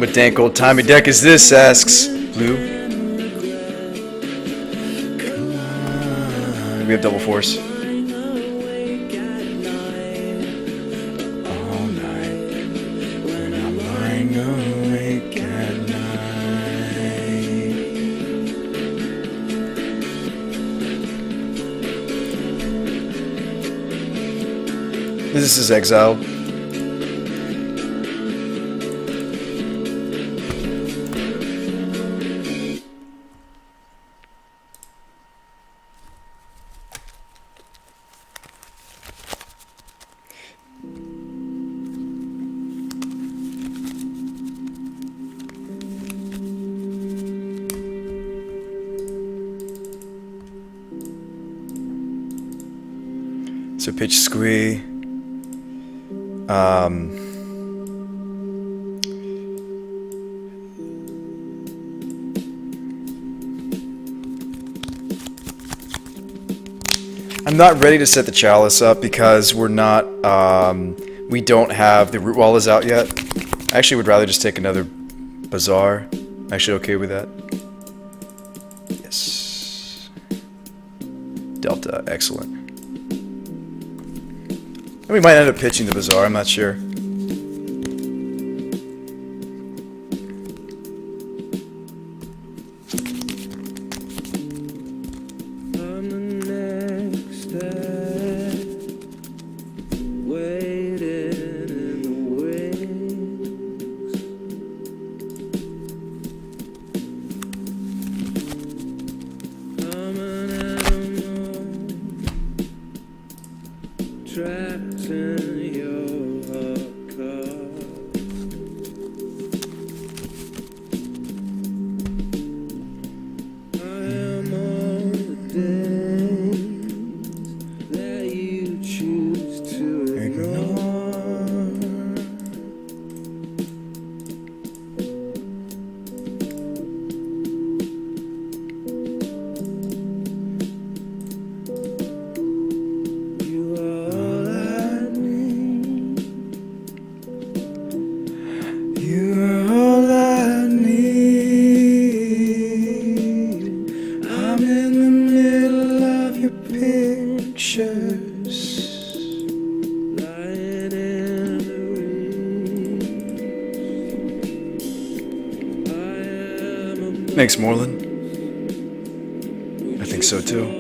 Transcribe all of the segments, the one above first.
What dank old timey deck is this? Asks Blue. We have double force. All night when I'm lying awake at night. This is exiled. So pitch squee. I'm not ready to set the chalice up because we're not, we don't have, the root wall is out yet. I actually would rather just take another bazaar. Actually okay with that. Yes. Delta, excellent. And we might end up pitching the bazaar, I'm not sure. Thanks, Moreland. I think so too.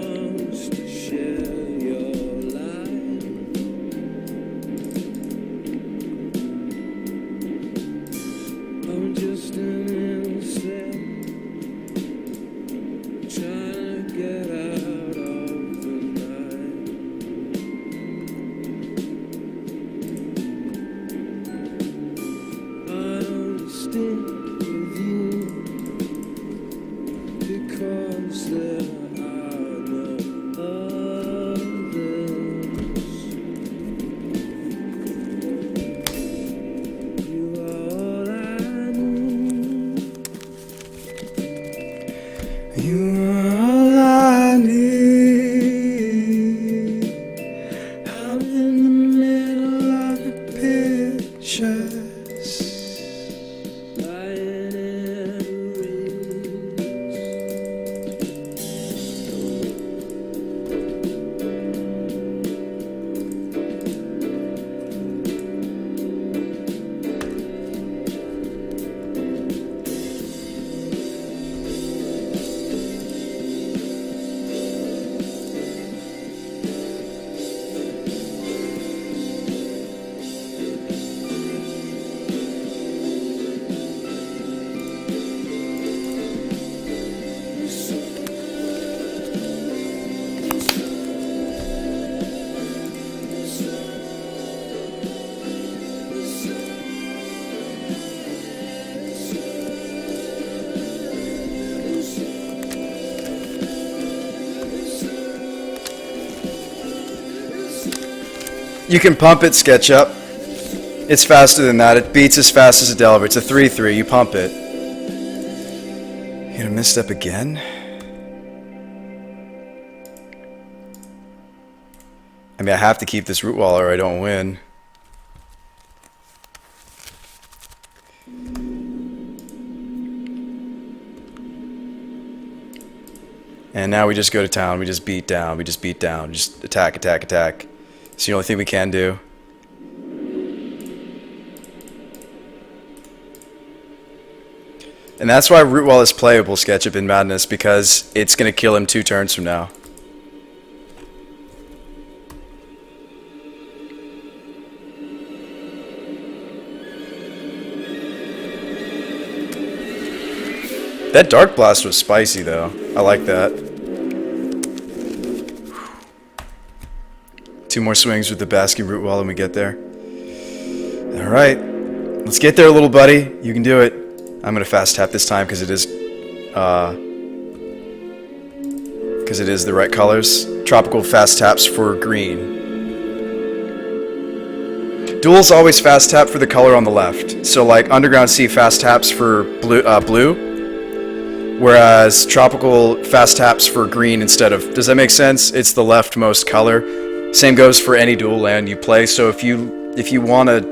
You can pump it, SketchUp. It's faster than that. It beats as fast as a Delver. It's a 3-3. You pump it. You gonna misstep again? I mean, I have to keep this root wall or I don't win. And now we just go to town. We just beat down. We just beat down. Just attack, attack, attack. It's the only thing we can do. And that's why Root Wall is playable, Sketchup in Madness, because it's going to kill him 2 turns from now. That Dark Blast was spicy, though. I like that. 2 more swings with the Basking Root Wall and we get there. Alright. Let's get there, little buddy. You can do it. I'm going to fast tap this time because it is the right colors. Tropical fast taps for green. Duel's always fast tap for the color on the left. So like Underground Sea fast taps for blue. Whereas Tropical fast taps for green instead of... Does that make sense? It's the leftmost color. Same goes for any dual land you play. So if you want to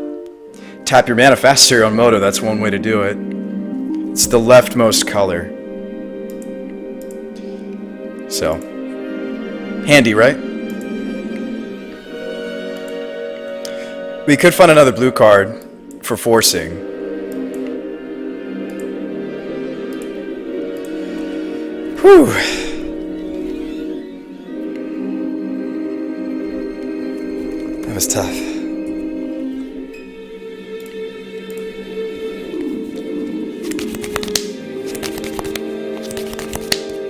tap your mana faster on Moto, that's one way to do it. It's the leftmost color. So, handy, right? We could find another blue card for forcing. Whew. That was tough.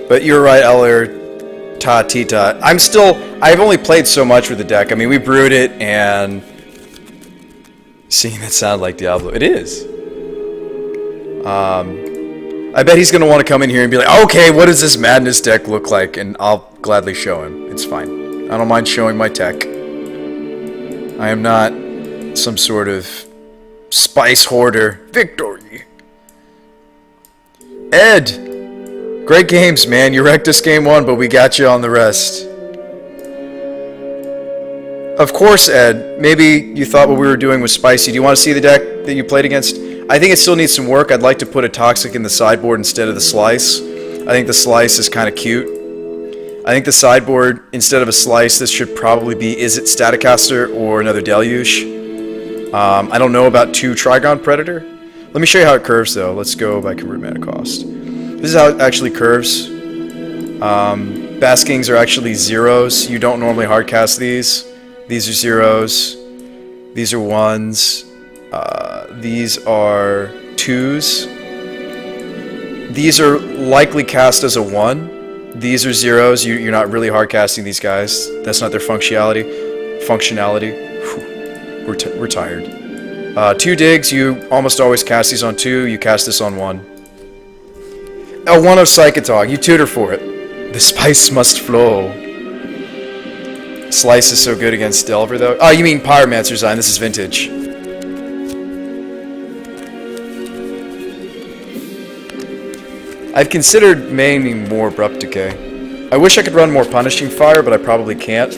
But you're right, Eller, Ta Tita. I've only played so much with the deck. I mean, we brewed it and... Seeing that sound like Diablo. It is. I bet he's going to want to come in here and be like, okay, what does this Madness deck look like? And I'll gladly show him. It's fine. I don't mind showing my tech. I am not some sort of spice hoarder. Victory! Ed! Great games, man. You wrecked us game 1, but we got you on the rest. Of course, Ed. Maybe you thought what we were doing was spicy. Do you want to see the deck that you played against? I think it still needs some work. I'd like to put a Toxic in the sideboard instead of the Slice. I think the Slice is kind of cute. I think the sideboard, instead of a Slice, this should probably be, is it Staticaster or another Deluge? I don't know about 2 Trigon Predator. Let me show you how it curves, though. Let's go by convert mana cost. This is how it actually curves. Baskings are actually 0s. You don't normally hardcast these. These are 0s. These are 1s. These are 2s. These are likely cast as a 1. These are 0s. You're not really hardcasting these guys. That's not their functionality. Whew. We're tired. 2 digs, you almost always cast these on 2. You cast this on 1. A 1 of Psychotog. You tutor for it. The spice must flow. Slice is so good against Delver, though. Oh, you mean Pyromancer's Eye. This is vintage. I've considered maining more Abrupt Decay. I wish I could run more Punishing Fire, but I probably can't.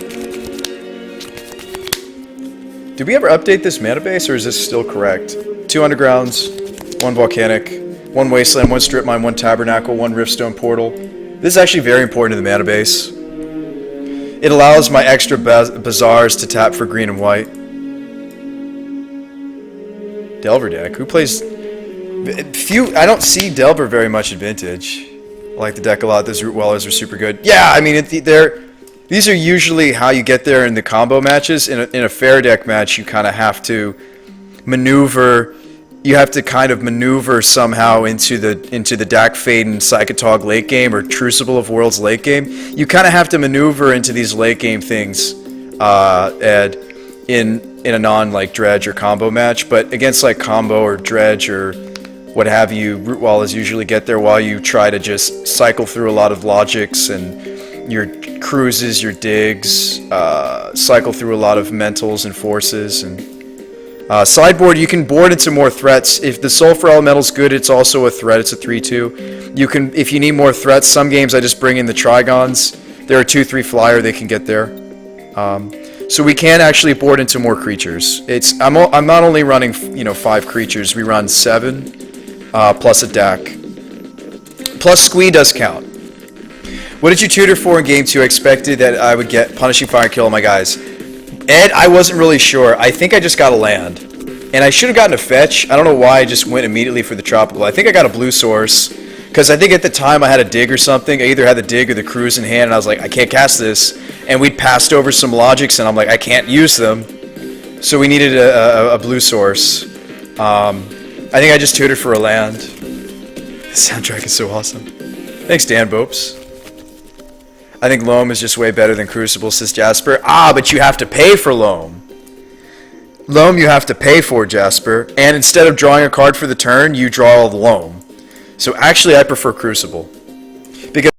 Did we ever update this mana base, or is this still correct? 2 Undergrounds, 1 Volcanic, 1 Wasteland, 1 Strip Mine, 1 Tabernacle, 1 Riftstone Portal. This is actually very important to the mana base. It allows my extra Bazaars to tap for green and white. Delver deck. Who plays... I don't see Delver very much in Vintage. I like the deck a lot. Those Root Wallers are super good. Yeah, I mean, these are usually how you get there in the combo matches. In a fair deck match, you kind of have to maneuver... You have to kind of maneuver somehow into the Dak Faden Psychotog late game or Crucible of Worlds late game. You kind of have to maneuver into these late game things, Ed, in a non like Dredge or combo match. But against like combo or Dredge or what have you, Root Wallers usually get there while you try to just cycle through a lot of logics and your cruises, your digs, cycle through a lot of mentals and forces and. Sideboard, you can board into more threats. If the Sulfur Elemental's good, it's also a threat. It's a 3/2. You can, if you need more threats, some games I just bring in the Trigons. They're a 2/3 flyer. They can get there. So we can actually board into more creatures. I'm not only running 5 creatures. We run 7 plus a deck. Plus Squee does count. What did you tutor for in game 2? I expected that I would get punishing fire and kill all my guys. Ed, I wasn't really sure. I think I just got a land. And I should have gotten a fetch. I don't know why I just went immediately for the tropical. I think I got a blue source. Because I think at the time I had a dig or something. I either had the dig or the cruise in hand. And I was like, I can't cast this. And we'd passed over some logics. And I'm like, I can't use them. So we needed a blue source. I think I just tutored for a land. The soundtrack is so awesome. Thanks, Dan Bopes. I think Loam is just way better than Crucible, says Jasper. Ah, but you have to pay for Loam. Loam you have to pay for, Jasper. And instead of drawing a card for the turn, you draw the Loam. So actually, I prefer Crucible. Because